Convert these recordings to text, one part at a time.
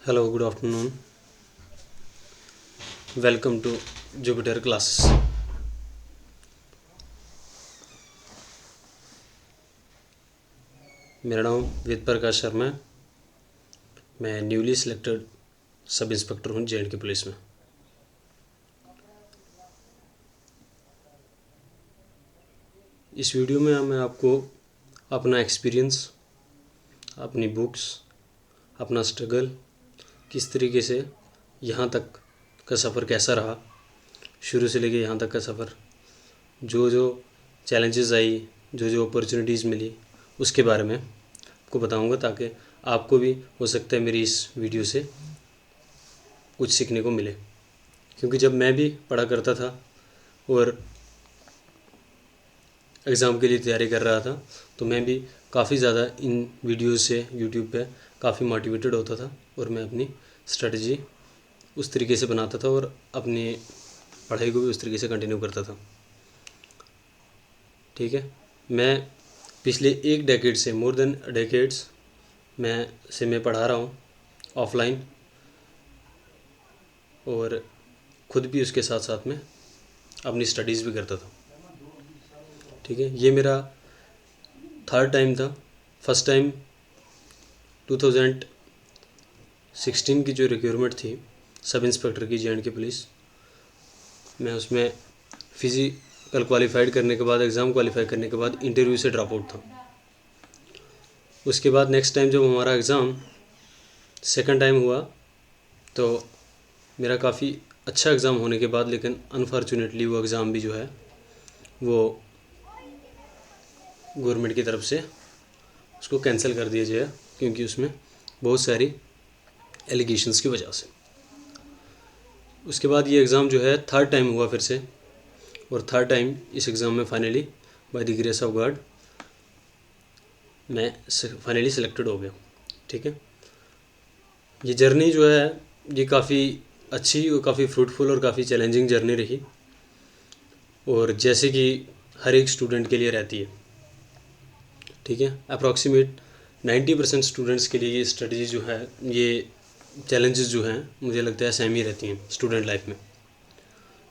Hello, good afternoon. Welcome to Jupiter classes. मेरा नाम वेद प्रकाश शर्मा है। मैं न्यूली सिलेक्टेड सब इंस्पेक्टर हूँ J&K पुलिस में। इस वीडियो में मैं आपको अपना एक्सपीरियंस, अपनी बुक्स, अपना स्ट्रगल, किस तरीके से यहाँ तक का सफ़र कैसा रहा, शुरू से लेके यहाँ तक का सफ़र, जो जो चैलेंजेस आई, जो जो अपॉर्चुनिटीज़ मिली, उसके बारे में आपको बताऊंगा, ताकि आपको भी हो सकता है मेरी इस वीडियो से कुछ सीखने को मिले। क्योंकि जब मैं भी पढ़ा करता था और एग्ज़ाम के लिए तैयारी कर रहा था, तो मैं भी काफ़ी ज़्यादा इन वीडियोस से यूट्यूब पे काफ़ी मोटिवेटेड होता था और मैं अपनी स्ट्रेटजी उस तरीके से बनाता था और अपनी पढ़ाई को भी उस तरीके से कंटिन्यू करता था। ठीक है, मैं पिछले एक डेकेड से, मोर देन डेकेड्स मैं पढ़ा रहा हूँ ऑफलाइन, और ख़ुद भी उसके साथ साथ में अपनी स्टडीज़ भी करता था। ठीक है, ये मेरा थर्ड टाइम था। फर्स्ट टाइम 2016 की जो रिक्वायरमेंट थी सब इंस्पेक्टर की J&K पुलिस, मैं उसमें फिज़िकल क्वालिफाइड करने के बाद, एग्ज़ाम क्वालिफाई करने के बाद इंटरव्यू से ड्रॉप आउट था। उसके बाद नेक्स्ट टाइम जब हमारा एग्ज़ाम सेकंड टाइम हुआ, तो मेरा काफ़ी अच्छा एग्ज़ाम होने के बाद, लेकिन अनफॉर्चुनेटली वो एग्ज़ाम भी जो है वो गवर्नमेंट की तरफ से उसको कैंसिल कर दिया जाए, क्योंकि उसमें बहुत सारी एलिगेशंस की वजह से। उसके बाद ये एग्ज़ाम जो है थर्ड टाइम हुआ फिर से, और थर्ड टाइम इस एग्ज़ाम में finally by the grace of God मैं फाइनली सिलेक्टेड हो गया। ठीक है, ये जर्नी जो है ये काफ़ी अच्छी और काफ़ी फ्रूटफुल और काफ़ी चैलेंजिंग जर्नी रही, और जैसे कि हर एक स्टूडेंट के लिए रहती है। ठीक है, अप्रॉक्सीमेट 90% स्टूडेंट्स के लिए ये स्ट्रेटजी जो है, ये चैलेंजेस जो हैं, मुझे लगता है सेम ही रहती हैं स्टूडेंट लाइफ में।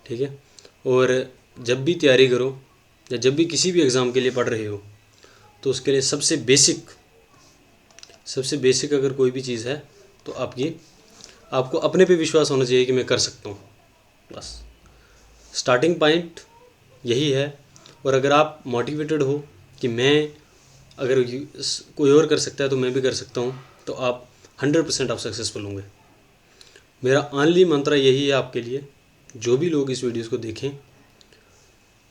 ठीक है, और जब भी तैयारी करो या जब भी किसी भी एग्ज़ाम के लिए पढ़ रहे हो, तो उसके लिए सबसे बेसिक अगर कोई भी चीज़ है तो आपको अपने पे विश्वास होना चाहिए कि मैं कर सकता हूँ। बस स्टार्टिंग पॉइंट यही है। और अगर आप मोटिवेटेड हो कि मैं अगर कोई और कर सकता है तो मैं भी कर सकता हूँ, तो आप 100% आप सक्सेसफुल होंगे। मेरा ओनली मंत्र यही है आपके लिए, जो भी लोग इस वीडियोस को देखें,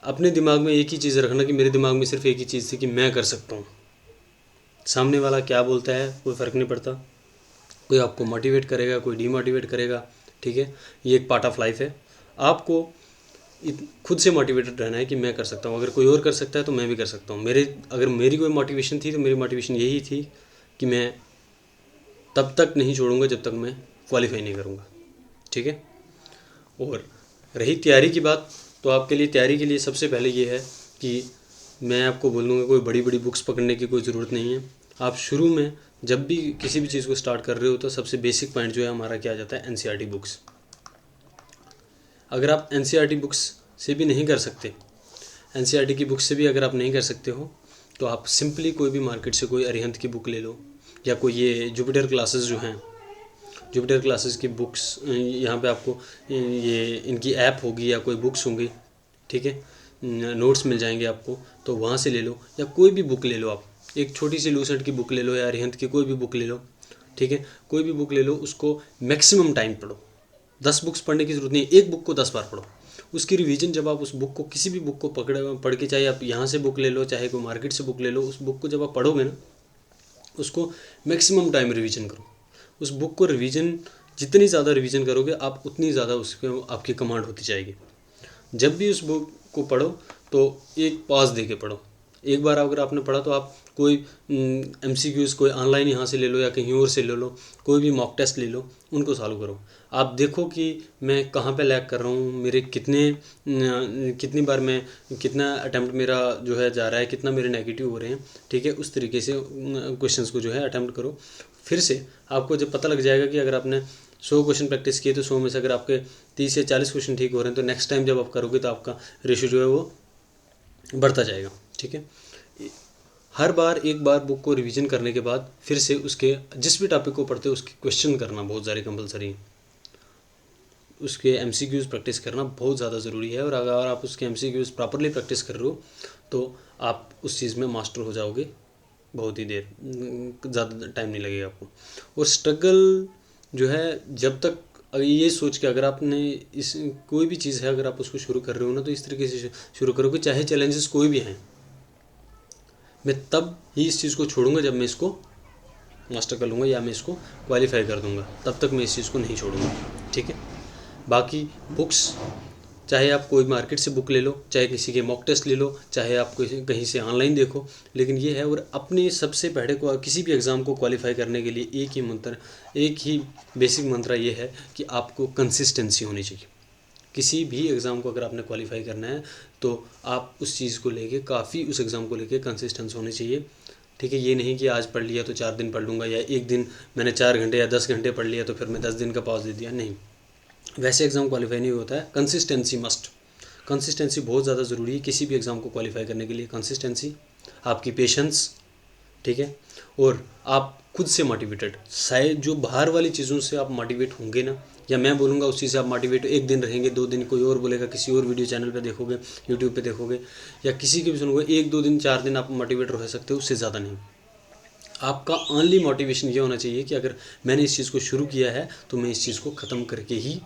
अपने दिमाग में एक ही चीज़ रखना कि मेरे दिमाग में सिर्फ एक ही चीज़ थी कि मैं कर सकता हूँ। सामने वाला क्या बोलता है कोई फ़र्क नहीं पड़ता, कोई आपको मोटिवेट करेगा, कोई डीमोटिवेट करेगा। ठीक है, ये एक पार्ट ऑफ लाइफ है। आपको खुद से मोटिवेटेड रहना है कि मैं कर सकता हूँ, अगर कोई और कर सकता है तो मैं भी कर सकता हूँ। अगर मेरी कोई मोटिवेशन थी तो मेरी मोटिवेशन यही थी कि मैं तब तक नहीं छोड़ूंगा जब तक मैं क्वालिफाई नहीं करूँगा। ठीक है, और रही तैयारी की बात, तो आपके लिए तैयारी के लिए सबसे पहले ये है कि मैं आपको बोलूँगा कोई बड़ी बड़ी बुक्स पकड़ने की कोई ज़रूरत नहीं है। आप शुरू में जब भी किसी भी चीज़ को स्टार्ट कर रहे हो, तो सबसे बेसिक पॉइंट जो है हमारा क्या आ जाता है, NCERT बुक्स। अगर आप NCERT बुक्स से भी नहीं कर सकते, NCERT की बुक्स से भी अगर आप नहीं कर सकते हो, तो आप सिंपली कोई भी मार्केट से कोई अरिहंत की बुक ले लो, या कोई ये जुपिटर क्लासेस जो हैं, जुपिटर क्लासेस की बुक्स, यहाँ पे आपको ये इनकी ऐप होगी या कोई बुक्स होंगी। ठीक है, नोट्स मिल जाएंगे आपको, तो वहाँ से ले लो, या कोई भी बुक ले लो। आप एक छोटी सी लूसेंट की बुक ले लो या अरिहंत की कोई भी बुक ले लो। ठीक है, कोई भी बुक ले लो, उसको मैक्सिमम टाइम पढ़ो। 10 बुक्स पढ़ने की ज़रूरत नहीं है, एक बुक को 10 बार पढ़ो। उसकी रिवीजन जब आप उस बुक को, किसी भी बुक को पढ़ के, चाहे आप यहाँ से बुक ले लो, चाहे कोई मार्केट से बुक ले लो, उस बुक को जब आप पढ़ोगे ना, उसको मैक्सिमम टाइम रिवीजन करो। उस बुक को रिवीजन जितनी ज़्यादा रिवीजन करोगे आप, उतनी ज़्यादा उसके आपकी कमांड होती जाएगी। जब भी उस बुक को पढ़ो तो एक पॉज दे के पढ़ो। एक बार अगर आपने पढ़ा तो आप कोई MCQs कोई ऑनलाइन यहाँ से ले लो या कहीं और से ले लो, कोई भी मॉक टेस्ट ले लो, उनको सॉल्व करो। आप देखो कि मैं कहाँ पे लैग कर रहा हूँ, मेरे कितनी बार मैं, कितना अटैम्प्ट मेरा जो है जा रहा है, कितना मेरे नेगेटिव हो रहे हैं। ठीक है, उस तरीके से क्वेश्चंस को जो है अटैम्प्ट करो। फिर से आपको जब पता लग जाएगा कि अगर आपने 100 क्वेश्चन प्रैक्टिस किए तो 100 में से अगर आपके 30 या 40 क्वेश्चन ठीक हो रहे हैं तो नेक्स्ट टाइम जब आप करोगे तो आपका रेशियो जो है वो बढ़ता जाएगा। ठीक है, हर बार एक बार बुक को रिवीजन करने के बाद फिर से उसके जिस भी टॉपिक को पढ़ते हो उसके क्वेश्चन करना बहुत ज़्यादा कंपलसरी है, उसके एमसीक्यूज़ प्रैक्टिस करना बहुत ज़्यादा ज़रूरी है। और अगर आप उसके एमसीक्यूज़ प्रॉपरली प्रैक्टिस कर रहे हो तो आप उस चीज़ में मास्टर हो जाओगे, बहुत ही देर, ज़्यादा टाइम नहीं लगेगा आपको। और स्ट्रगल जो है, जब तक ये सोच के अगर आपने इस कोई भी चीज़ है अगर आप उसको शुरू कर रहे हो ना तो इस तरीके से शुरू करोगे, चाहे चैलेंजेस कोई भी हैं, मैं तब ही इस चीज़ को छोड़ूंगा जब मैं इसको मास्टर कर लूँगा या मैं इसको क्वालिफाई कर दूँगा, तब तक मैं इस चीज़ को नहीं छोड़ूंगा। ठीक है, बाकी बुक्स चाहे आप कोई मार्केट से बुक ले लो, चाहे किसी के मॉक टेस्ट ले लो, चाहे आप कहीं से ऑनलाइन देखो, लेकिन ये है। और अपने सबसे पहले को किसी भी एग्ज़ाम को क्वालिफाई करने के लिए एक ही बेसिक मंत्र ये है कि आपको कंसिस्टेंसी होनी चाहिए। किसी भी एग्ज़ाम को अगर आपने क्वालिफाई करना है तो आप उस चीज़ को लेके काफ़ी उस एग्ज़ाम को लेके कंसिस्टेंस होनी चाहिए। ठीक है, ये नहीं कि आज पढ़ लिया तो 4 दिन पढ़ लूँगा, या एक दिन मैंने 4 घंटे या 10 घंटे पढ़ लिया तो फिर मैं 10 दिन का पॉज दे दिया, नहीं, वैसे एग्ज़ाम क्वालिफाई नहीं होता है। कंसिस्टेंसी मस्ट, कंसिस्टेंसी बहुत ज़्यादा ज़रूरी है किसी भी एग्ज़ाम को क्वालिफाई करने के लिए। कंसिस्टेंसी, आपकी पेशेंस, ठीक है, और आप खुद से मोटिवेटेड। शायद जो बाहर वाली चीज़ों से आप मोटिवेट होंगे ना, या मैं बोलूँगा उस चीज़ से आप मोटिवेट एक दिन रहेंगे, 2 दिन कोई और बोलेगा, किसी और वीडियो चैनल पे देखोगे, यूट्यूब पे देखोगे, या किसी के भी सुनोगे, 1-2 दिन 4 दिन आप मोटिवेट रह सकते हो, उससे ज़्यादा नहीं। आपका ओनली मोटिवेशन ये होना चाहिए कि अगर मैंने इस चीज़ को शुरू किया है तो मैं इस चीज़ को ख़त्म करके ही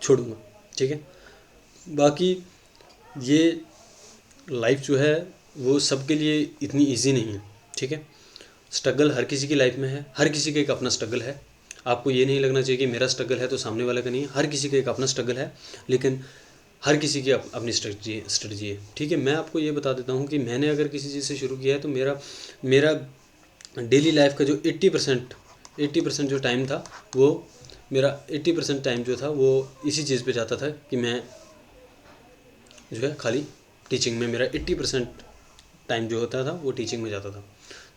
छोड़ूंगा। ठीक है, बाकी ये लाइफ जो है वो सबके लिए इतनी इजी नहीं है। ठीक है, स्ट्रगल हर किसी की लाइफ में है, हर किसी का एक अपना स्ट्रगल है। आपको ये नहीं लगना चाहिए कि मेरा स्ट्रगल है तो सामने वाले का नहीं है, हर किसी का एक अपना स्ट्रगल है, लेकिन हर किसी की अपनी स्ट्रेटजी है। ठीक है, मैं आपको ये बता देता हूँ कि मैंने अगर किसी चीज़ से शुरू किया है तो मेरा डेली लाइफ का जो 80% जो टाइम था वो मेरा 80% टाइम जो था वो इसी चीज़ पे जाता था कि मैं जो है खाली टीचिंग में, मेरा 80% टाइम जो होता था वो टीचिंग में जाता था।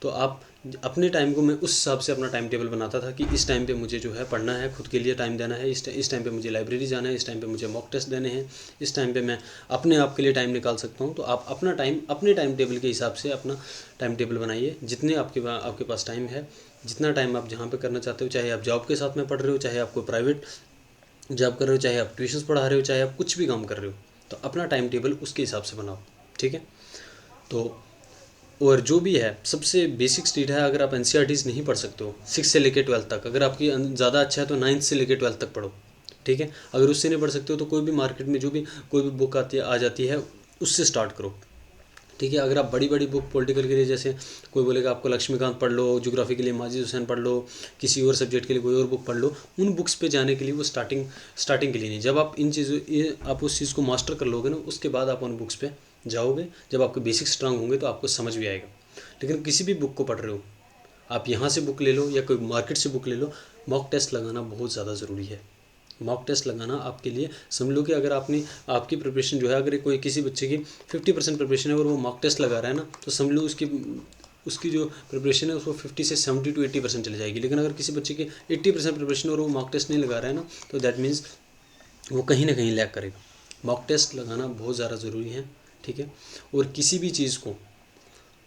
तो आप अपने टाइम को, मैं उस हिसाब से अपना टाइम टेबल बनाता था कि इस टाइम पे मुझे जो है पढ़ना है, खुद के लिए टाइम देना है, इस टाइम पे मुझे लाइब्रेरी जाना है, इस टाइम पे मुझे मॉक टेस्ट देने हैं, इस टाइम पे मैं अपने आप के लिए टाइम निकाल सकता हूँ। तो आप अपना टाइम अपने टाइम टेबल के हिसाब से अपना टाइम टेबल बनाइए, जितने आपके पास टाइम है, जितना टाइम आप जहाँ पर करना चाहते हो, चाहे आप जॉब के साथ में पढ़ रहे हो, चाहे आप कोई प्राइवेट जॉब कर रहे हो, चाहे आप ट्यूशन्स पढ़ा रहे हो, चाहे आप कुछ भी काम कर रहे हो, तो अपना टाइम टेबल उसके हिसाब से बनाओ। ठीक है, तो और जो भी है सबसे बेसिक स्टेट है, अगर आप एनसीईआरटीज़ नहीं पढ़ सकते हो 6 से लेकर 12 तक, अगर आपकी ज़्यादा अच्छा है तो 9 से लेकर 12 तक पढ़ो। ठीक है, अगर उससे नहीं पढ़ सकते हो तो कोई भी मार्केट में जो भी कोई भी बुक आ जाती है उससे स्टार्ट करो। ठीक है, अगर आप बड़ी बड़ी बुक पॉलिटिकल के लिए, जैसे कोई बोलेगा आपको लक्ष्मीकांत पढ़ लो, ज्योग्राफी के लिए माजिद हुसैन पढ़ लो, किसी और सब्जेक्ट के लिए कोई और बुक पढ़ लो, उन बुक्स पे जाने के लिए वो स्टार्टिंग के लिए नहीं। जब आप आप उस चीज़ को मास्टर कर लोगे ना, उसके बाद आप उन बुक्स पे जाओगे, जब आपके बेसिक स्ट्रांग होंगे तो आपको समझ भी आएगा। लेकिन किसी भी बुक को पढ़ रहे हो, आप यहाँ से बुक ले लो या कोई मार्केट से बुक ले लो, मॉक टेस्ट लगाना बहुत ज़्यादा ज़रूरी है। मॉक टेस्ट लगाना आपके लिए, समझ लो कि अगर आपकी प्रिपरेशन जो है, अगर कोई किसी बच्चे की 50% प्रिपरेशन है और वो मॉक टेस्ट लगा रहा है ना, तो समझ लो उसकी जो प्रिपरेशन है उसको 50 से 70 to 80% चली जाएगी। लेकिन अगर किसी बच्चे की 80% प्रिपरेशन और वो मॉक टेस्ट नहीं लगा रहा है ना, तो दैट मीन्स वो कहीं ना कहीं लैग करेगा। मॉक टेस्ट लगाना बहुत ज़्यादा ज़रूरी है। ठीक है, और किसी भी चीज़ को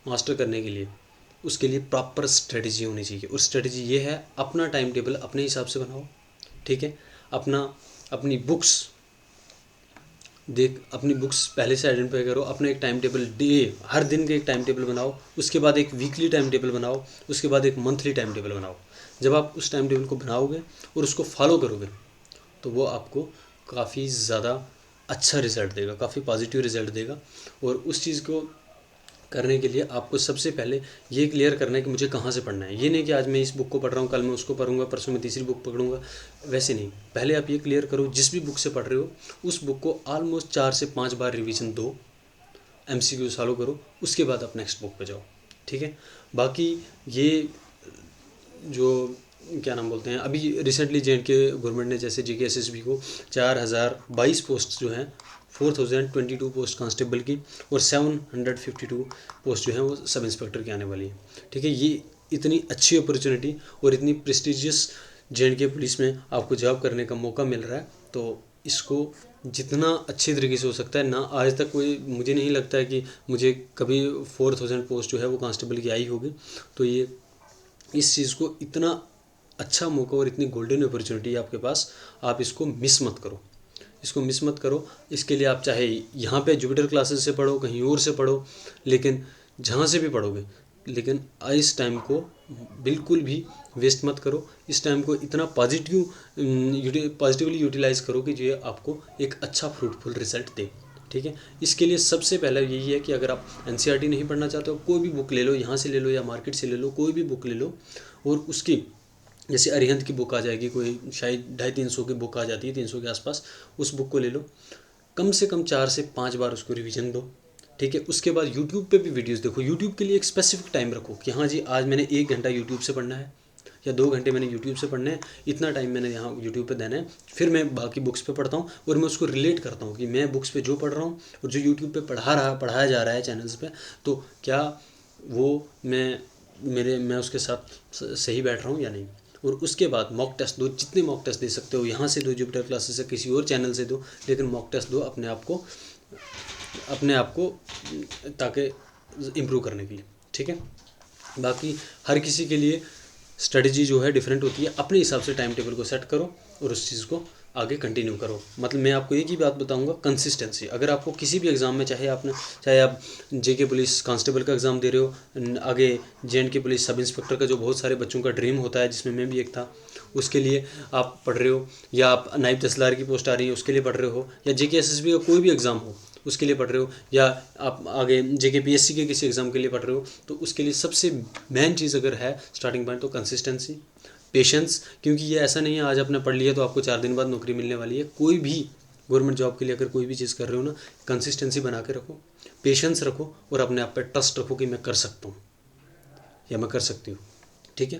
मास्टर करने के लिए उसके लिए प्रॉपर स्ट्रेटजी होनी चाहिए, और स्ट्रेटजी ये है, अपना टाइम टेबल अपने हिसाब से बनाओ। ठीक है, अपनी बुक्स अपनी बुक्स पहले से आइडेंटिफाई करो, अपना एक टाइम टेबल हर दिन का एक टाइम टेबल बनाओ, उसके बाद एक वीकली टाइम टेबल बनाओ, उसके बाद एक मंथली टाइम टेबल बनाओ। जब आप उस टाइम टेबल को बनाओगे और उसको फॉलो करोगे तो वो आपको काफ़ी ज़्यादा अच्छा रिज़ल्ट देगा, काफ़ी पॉजिटिव रिज़ल्ट देगा। और उस चीज़ को करने के लिए आपको सबसे पहले ये क्लियर करना है कि मुझे कहाँ से पढ़ना है। ये नहीं कि आज मैं इस बुक को पढ़ रहा हूँ, कल मैं उसको पढ़ूंगा, परसों मैं तीसरी बुक पढ़ूंगा, वैसे नहीं। पहले आप ये क्लियर करो, जिस भी बुक से पढ़ रहे हो उस बुक को ऑलमोस्ट 4 से 5 बार रिवीजन दो, MCQ फॉलो करो, उसके बाद आप नेक्स्ट बुक पे जाओ। ठीक है, बाकी ये जो क्या नाम बोलते हैं, अभी रिसेंटली JNK गवर्नमेंट ने जैसे JK SSB को 4022 पोस्ट जो हैं, 4022 पोस्ट कांस्टेबल की और 752 पोस्ट जो है वो सब इंस्पेक्टर की आने वाली है। ठीक है, ये इतनी अच्छी अपॉर्चुनिटी और इतनी प्रेस्टिजियस J&K पुलिस में आपको जॉब करने का मौका मिल रहा है, तो इसको जितना अच्छे तरीके से हो सकता है ना, आज तक कोई, मुझे नहीं लगता है कि मुझे कभी 4000 पोस्ट जो है वो कांस्टेबल की आई होगी। तो ये इस चीज़ को इतना अच्छा मौका और इतनी गोल्डन अपॉर्चुनिटी है आपके पास, आप इसको मिस मत करो, इसको मिस मत करो। इसके लिए आप चाहे यहाँ पे जुपिटर क्लासेस से पढ़ो, कहीं और से पढ़ो, लेकिन जहाँ से भी पढ़ोगे, लेकिन इस टाइम को बिल्कुल भी वेस्ट मत करो। इस टाइम को इतना पॉजिटिवली यूटिलाइज़ करो कि जो आपको एक अच्छा फ्रूटफुल रिजल्ट दे। ठीक है, इसके लिए सबसे पहला यही है कि अगर आप NCERT नहीं पढ़ना चाहते हो, कोई भी बुक ले लो, यहाँ से ले लो या मार्केट से ले लो, कोई भी बुक ले लो, और उसकी जैसे अरिहंत की बुक आ जाएगी, कोई शायद 250-300 की बुक आ जाती है, 300 के आसपास, उस बुक को ले लो, कम से कम 4 से 5 बार उसको रिवीजन दो। ठीक है, उसके बाद यूट्यूब पे भी वीडियोस देखो। यूट्यूब के लिए एक स्पेसिफिक टाइम रखो कि हाँ जी, आज मैंने 1 घंटा यूट्यूब से पढ़ना है या 2 घंटे मैंने यूट्यूब से पढ़ने हैं, इतना टाइम मैंने यहाँ यूट्यूब पे देना है। फिर मैं बाकी बुक्स पे पढ़ता हूँ और मैं उसको रिलेट करता हूँ कि मैं बुक्स पे जो पढ़ रहा हूँ और जो यूट्यूब पे पढ़ाया जा रहा है चैनल्स पे, तो क्या वो मैं उसके साथ सही बैठ रहा हूँ या नहीं। और उसके बाद मॉक टेस्ट दो, जितने मॉक टेस्ट दे सकते हो, यहाँ से दो, जुपिटर क्लासेस से, किसी और चैनल से दो, लेकिन मॉक टेस्ट दो अपने आप को ताकि इम्प्रूव करने के लिए। ठीक है, बाकी हर किसी के लिए स्ट्रेटजी जो है डिफरेंट होती है। अपने हिसाब से टाइम टेबल को सेट करो और उस चीज़ को आगे कंटिन्यू करो। मतलब मैं आपको एक ही बात बताऊंगा, कंसिस्टेंसी। अगर आपको किसी भी एग्ज़ाम में, चाहे आप JK पुलिस कांस्टेबल का एग्ज़ाम दे रहे हो, आगे J&K पुलिस सब इंस्पेक्टर का जो बहुत सारे बच्चों का ड्रीम होता है, जिसमें मैं भी एक था, उसके लिए आप पढ़ रहे हो, या आप नायब तहसीलदार की पोस्ट आ रही है उसके लिए पढ़ रहे हो, या JK SSB का कोई भी एग्ज़ाम हो उसके लिए पढ़ रहे हो, या आप आगे JK PSC के किसी एग्ज़ाम के लिए पढ़ रहे हो, तो उसके लिए सबसे मेन चीज़ अगर है स्टार्टिंग पॉइंट, तो कंसिस्टेंसी, पेशेंस। क्योंकि ये ऐसा नहीं है आज आपने पढ़ लिया तो आपको 4 दिन बाद नौकरी मिलने वाली है। कोई भी गवर्नमेंट जॉब के लिए अगर कोई भी चीज़ कर रहे हो ना, कंसिस्टेंसी बना के रखो, पेशेंस रखो और अपने आप पर ट्रस्ट रखो कि मैं कर सकता हूँ या मैं कर सकती हूँ। ठीक है,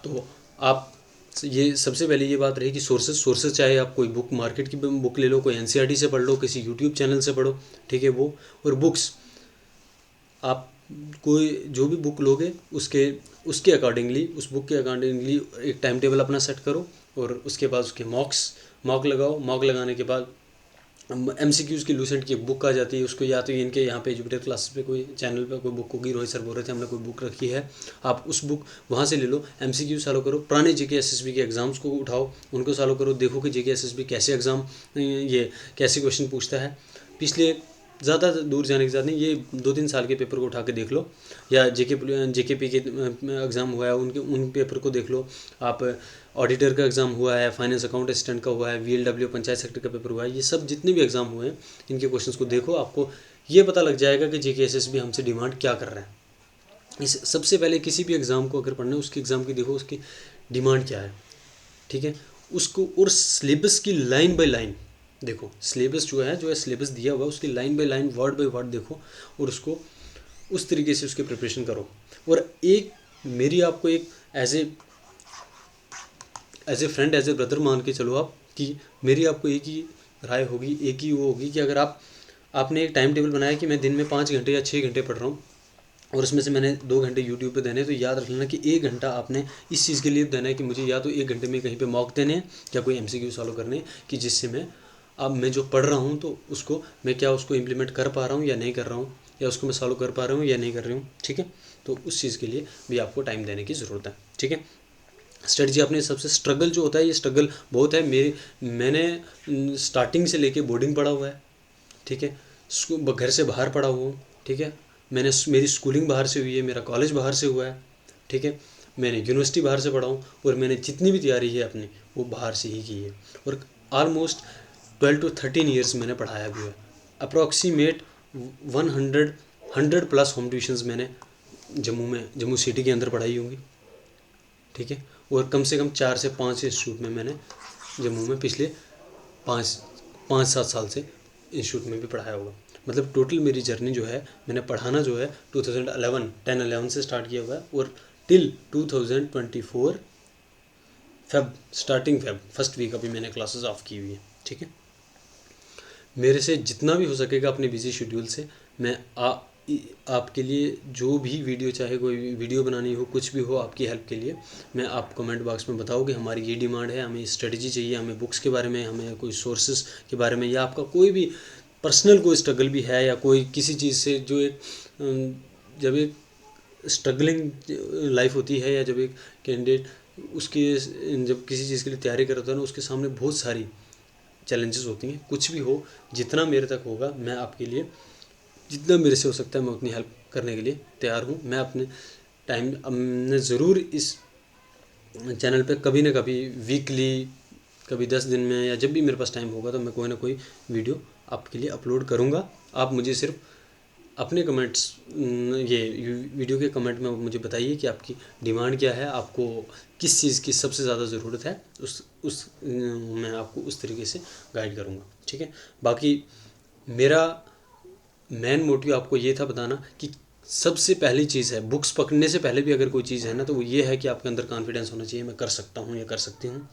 तो आप ये सबसे पहले ये बात रही कि सोर्सेज चाहे आप कोई बुक मार्केट की बुक ले लो, कोई NCERT से पढ़ लो, किसी यूट्यूब चैनल से पढ़ो। ठीक है, वो और बुक्स आप कोई जो भी बुक लोगे उसके अकॉर्डिंगली, उस बुक के अकॉर्डिंगली एक टाइम टेबल अपना सेट करो, और उसके बाद उसके मॉक लगाओ। मॉक लगाने के बाद MCQs की लूसेंट की बुक आ जाती है, उसको या तो इनके यहाँ पे जुपिटर क्लासेस पे कोई चैनल पे कोई बुक होगी, रोहित सर बोल रहे थे हमने कोई बुक रखी है, आप उस बुक वहाँ से ले लो, MCQ सॉल्व करो, पुराने JK SSB के एग्ज़ाम्स को उठाओ, उनको सॉल्व करो, देखो कि JK SSB कैसे एग्ज़ाम, ये कैसे क्वेश्चन पूछता है। पिछले ज़्यादा दूर जाने की ज़रूरत नहीं, ये 2-3 साल के पेपर को उठा के देख लो, या JKP के एग्ज़ाम हुआ है उन पेपर को देख लो। आप ऑडिटर का एग्ज़ाम हुआ है, फाइनेंस अकाउंट असिस्टेंट का हुआ है, VLW पंचायत सेक्टर का पेपर हुआ है, ये सब जितने भी एग्ज़ाम हुए हैं इनके क्वेश्चंस को देखो, आपको ये पता लग जाएगा कि JK SSB हमसे डिमांड क्या कर रहा है। इस सबसे पहले किसी भी एग्ज़ाम को अगर पढ़ना है, उसकी एग्ज़ाम की देखो उसकी डिमांड क्या है। ठीक है, उसको और सिलेबस की लाइन बाय लाइन देखो, सिलेबस जो है सिलेबस दिया हुआ है उसकी line by line, word by word देखो, और उसको उस तरीके से उसकी प्रिपरेशन करो। और एक मेरी आपको एक as a friend, as a brother मान के चलो आप, कि मेरी आपको एक ही राय होगी, एक ही वो होगी कि अगर आपने एक टाइम टेबल बनाया कि मैं दिन में 5 घंटे या 6 घंटे पढ़ रहा हूँ, और उसमें से मैंने 2 घंटे यूट्यूब पे देने, तो याद रख लेना कि 1 घंटा आपने इस चीज़ के लिए देना है कि मुझे या तो 1 घंटे में कहीं पे मॉक देने हैं या कोई MCQ सॉल्व करने हैं, कि जिससे मैं जो पढ़ रहा हूँ तो उसको मैं क्या उसको इम्प्लीमेंट कर पा रहा हूँ या नहीं कर रहा हूँ, या उसको मैं सॉल्व कर पा रहा हूँ या नहीं कर रही हूँ। ठीक है, तो उस चीज़ के लिए भी आपको टाइम देने की ज़रूरत है। ठीक है, स्ट्रेटजी अपने सबसे स्ट्रगल जो होता है, ये स्ट्रगल बहुत है। मैंने स्टार्टिंग से लेके बोर्डिंग पढ़ा हुआ है। ठीक है, घर से बाहर पढ़ा हुआ हूँ। ठीक है, मेरी स्कूलिंग बाहर से हुई है, मेरा कॉलेज बाहर से हुआ है। ठीक है, मैंने यूनिवर्सिटी बाहर से पढ़ा हूँ, और मैंने जितनी भी तैयारी है अपनी वो बाहर से ही की है, और ऑलमोस्ट 12 to 13 ईयर्स मैंने पढ़ाया भी है। अप्रॉक्सीमेट 100 प्लस होम ट्यूशन्स मैंने जम्मू सिटी के अंदर पढ़ाई होंगी। ठीक है, और कम से कम 4 से 5 इंस्टीट्यूट में मैंने जम्मू में पिछले 5-7 साल से इंस्टीट्यूट में भी पढ़ाया होगा। मतलब टोटल मेरी जर्नी जो है, मैंने पढ़ाना जो है 2011 से स्टार्ट किया हुआ है, और टिल 2024 स्टार्टिंग फर्स्ट वीक अभी मैंने क्लासेस ऑफ की हुई है। ठीक है, मेरे से जितना भी हो सकेगा अपने बिजी शेड्यूल से मैं आपके लिए जो भी वीडियो, चाहे कोई वीडियो बनानी हो, कुछ भी हो आपकी हेल्प के लिए, मैं आप कमेंट बॉक्स में बताओ कि हमारी ये डिमांड है, हमें स्ट्रेटजी चाहिए, हमें बुक्स के बारे में, हमें कोई सोर्सेज के बारे में, या आपका कोई भी पर्सनल कोई स्ट्रगल भी है, या कोई किसी चीज़ से जो एक जब एक स्ट्रगलिंग लाइफ होती है, या जब एक कैंडिडेट उसकी जब किसी चीज़ के लिए तैयारी करता है ना, उसके सामने बहुत सारी चैलेंजेस होती हैं, कुछ भी हो, जितना मेरे तक होगा मैं आपके लिए, जितना मेरे से हो सकता है मैं उतनी हेल्प करने के लिए तैयार हूँ। मैं अपने टाइम मैं ज़रूर इस चैनल पे कभी ना कभी वीकली, कभी 10 दिन में, या जब भी मेरे पास टाइम होगा तो मैं कोई ना कोई वीडियो आपके लिए अपलोड करूँगा। आप मुझे सिर्फ अपने कमेंट्स, ये वीडियो के कमेंट में मुझे बताइए कि आपकी डिमांड क्या है, आपको किस चीज़ की सबसे ज़्यादा ज़रूरत है, उस मैं आपको उस तरीके से गाइड करूँगा, ठीक है। बाकी मेरा मेन मोटिव आपको ये था बताना कि सबसे पहली चीज़ है, बुक्स पकड़ने से पहले भी अगर कोई चीज़ है ना, तो वो ये है कि आपके अंदर कॉन्फिडेंस होना चाहिए, मैं कर सकता हूँ या कर सकती हूँ।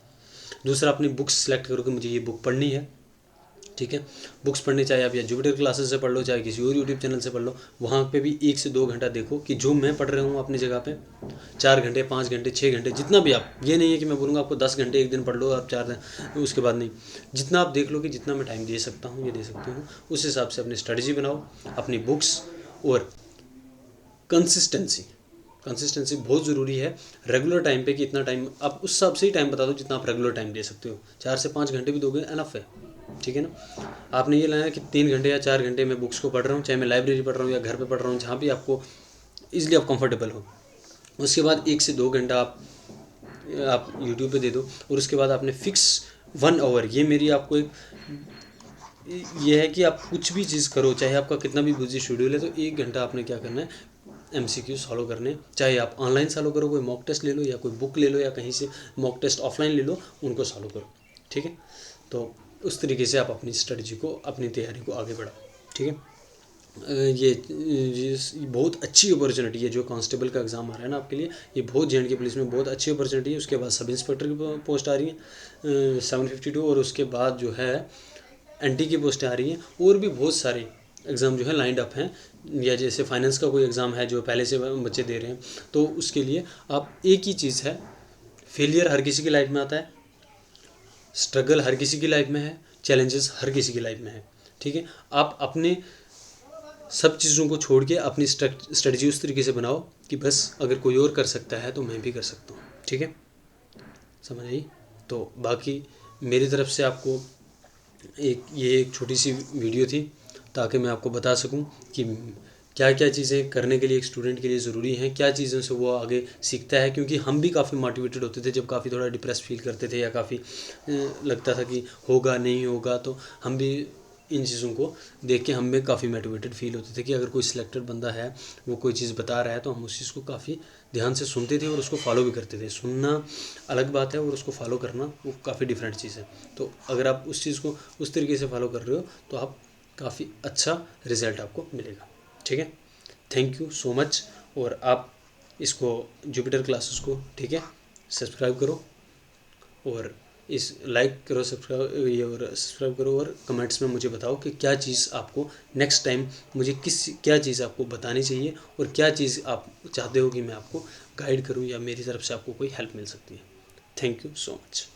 दूसरा, अपनी बुक्स सेलेक्ट करो कि मुझे ये बुक पढ़नी है, ठीक है। बुक्स पढ़नी, चाहे आप या जुपिटर क्लासेस से पढ़ लो, चाहे किसी और यूट्यूब चैनल से पढ़ लो, वहाँ पे भी 1 से 2 घंटा देखो कि जो मैं पढ़ रहा हूँ अपनी जगह पे 4 घंटे, 5 घंटे, 6 घंटे, जितना भी आप, ये नहीं है कि मैं बोलूँगा आपको 10 घंटे एक दिन पढ़ लो, आप 4 दिन उसके बाद नहीं, जितना आप देख लो कि जितना मैं टाइम दे सकता हूँ, ये दे सकती हूँ, उस हिसाब से अपनी स्ट्रेटजी बनाओ, अपनी बुक्स, और कंसिस्टेंसी बहुत ज़रूरी है। रेगुलर टाइम पे कि इतना टाइम, आप उस हिसाब से ही टाइम बता दो जितना आप रेगुलर टाइम दे सकते हो, 4 से 5 घंटे भी दोगे एनफ है, ठीक है ना। आपने ये लाना कि 3 घंटे या 4 घंटे मैं बुक्स को पढ़ रहा हूँ, चाहे मैं लाइब्रेरी पढ़ रहा हूँ या घर पे पढ़ रहा हूँ, जहाँ भी आपको ईजिली आप कंफर्टेबल हो। उसके बाद 1 से 2 घंटा आप यूट्यूब पे दे दो, और उसके बाद आपने फिक्स 1 आवर, ये मेरी आपको एक ये है कि आप कुछ भी चीज़ करो, चाहे आपका कितना भी बिजी शेड्यूल है, तो 1 घंटा आपने क्या करना है, MCQ सॉल्व करने, चाहे आप ऑनलाइन सॉल्व करो, कोई मॉक टेस्ट ले लो, या कोई बुक ले लो, या कहीं से मॉक टेस्ट ऑफलाइन ले लो, उनको सॉल्व करो, ठीक है। तो उस तरीके से आप अपनी स्ट्रेटजी को, अपनी तैयारी को आगे बढ़ाओ, ठीक है। ये बहुत अच्छी अपॉर्चुनिटी है जो कांस्टेबल का एग्ज़ाम आ रहा है ना आपके लिए, ये बहुत JNK पुलिस में बहुत अच्छी अपॉर्चुनिटी है। उसके बाद सब इंस्पेक्टर की पोस्ट आ रही है 752, और उसके बाद जो है NT की पोस्टें आ रही हैं, और भी बहुत सारे एग्ज़ाम जो है लाइंड अप हैं, या जैसे फाइनेंस का कोई एग्ज़ाम है जो पहले से बच्चे दे रहे हैं। तो उसके लिए आप, एक ही चीज़ है, फेलियर हर किसी की लाइफ में आता है, स्ट्रगल हर किसी की लाइफ में है, चैलेंजेस हर किसी की लाइफ में है, ठीक है। आप अपने सब चीज़ों को छोड़ के अपनी स्ट्रेटजी उस तरीके से बनाओ कि बस अगर कोई और कर सकता है तो मैं भी कर सकता हूँ, ठीक है, समझ आई। तो बाकी मेरी तरफ से आपको एक छोटी सी वीडियो थी, ताकि मैं आपको बता सकूं कि क्या क्या चीज़ें करने के लिए एक स्टूडेंट के लिए ज़रूरी हैं, क्या चीज़ों से वो आगे सीखता है। क्योंकि हम भी काफ़ी मोटिवेटेड होते थे जब काफ़ी थोड़ा डिप्रेस फील करते थे, या काफ़ी लगता था कि होगा नहीं होगा, तो हम भी इन चीज़ों को देख के हम में काफ़ी मोटिवेटेड फील होते थे कि अगर कोई सिलेक्टेड बंदा है, वो कोई चीज़ बता रहा है, तो हम उस चीज़ को काफ़ी ध्यान से सुनते थे और उसको फॉलो भी करते थे। सुनना अलग बात है और उसको फॉलो करना वो काफ़ी डिफरेंट चीज़ है। तो अगर आप उस चीज़ को उस तरीके से फॉलो कर रहे हो तो आप काफ़ी अच्छा रिज़ल्ट आपको मिलेगा, ठीक है। Thank you so much. और आप इसको जुपिटर क्लासेस को, ठीक है, सब्सक्राइब करो, और इस लाइक करो, सब्सक्राइब करो, और कमेंट्स में मुझे बताओ कि क्या चीज़ आपको नेक्स्ट टाइम, मुझे क्या चीज़ आपको बतानी चाहिए, और क्या चीज़ आप चाहते हो कि मैं आपको गाइड करूं, या मेरी तरफ से आपको कोई हेल्प मिल सकती है। Thank you so much.